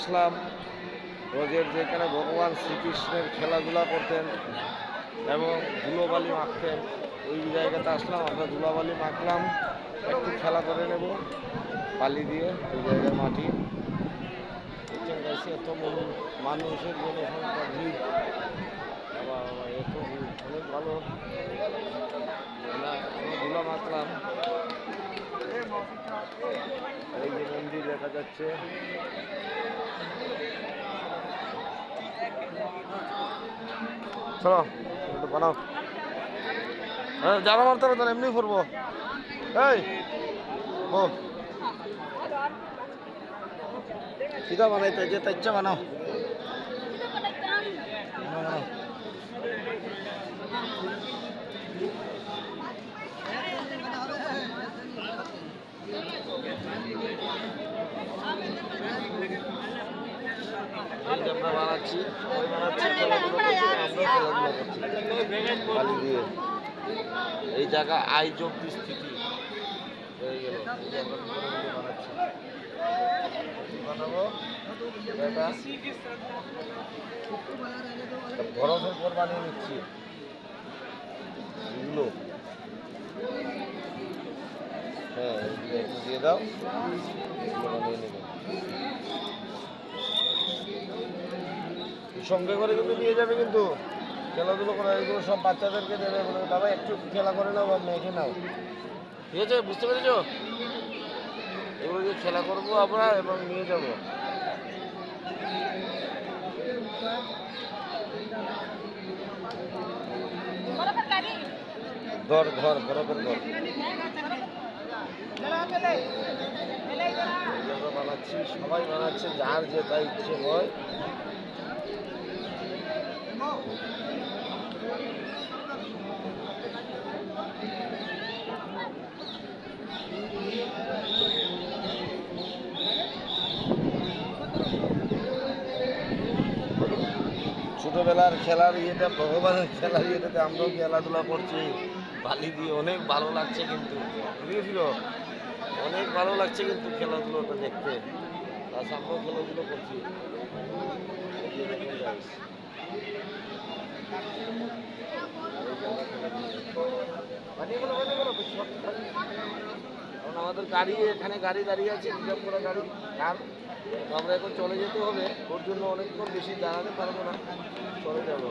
আসলাম রোজের যেখানে ভগবান শ্রীকৃষ্ণের খেলাধুলা করতেন এবং ধুলোবালি মাখতেন, ওই জায়গাতে আসলাম। আমরা ধুলাবালি মাখলাম, একটু খেলা করে নেব বালি দিয়ে। ওই জায়গার মাটি এত মানুষের জনসংখ্যা ভিড়, আবার এত ভিড়, অনেক ভালো। আমরা ধুলা মাখলাম। এই যে মন্দির দেখা যাচ্ছে, চলো একটু বানাও। হ্যাঁ, জামা মারতে হবে তো, এমনি করবো। এই ও কিতা বানাইতে যে তাইচ্ছা বানাও, বানাও। আমরা বানাচ্ছি, সবাই বানাচ্ছি, খেলাধুলো করছি, আমরাও খেলাধুলো করছি বালি দিয়ে। এই জায়গা আইজব স্থিতি হয়ে গেল। বানাচ্ছি, বানাবো এটা বরফের পর বানিয়ে নিচ্ছি এগুলো। হ্যাঁ, একটু দিয়ে দাও, বানিয়ে নেব। সঙ্গে করে কিন্তু নিয়ে যাবে, কিন্তু খেলাধুলো করা এগুলো সব বাচ্চাদেরকে দেবে, বলে বাবা একটু খেলা করে নাও বা মেখে নাও। ঠিক আছে, বুঝতে পেরেছ? এগুলো দিয়ে খেলা করবো আমরা এবং নিয়ে যাব। ঘর ঘর বরফের ঘর বানাচ্ছি, সবাই বানাচ্ছে, যার যেটা ইচ্ছে হয়। ছোটবেলার খেলার ইয়েটা, ভগবানের খেলার ইয়েটাতে আমরাও খেলাধুলা করছি বালি দিয়ে। অনেক ভালো লাগছে, কিন্তু বুঝেছিল, অনেক ভালো লাগছে কিন্তু খেলাধুলোটা দেখতে। তার আমরাও খেলাধুলো করছি। কারণ আমাদের গাড়ি এখানে গাড়ি দাঁড়িয়ে আছে, রিজার্ভ করা গাড়ি, কার আমরা এখন চলে যেতে হবে। ওর জন্য অনেকক্ষণ বেশি দাঁড়াতে পারবো না, চলে যাবো।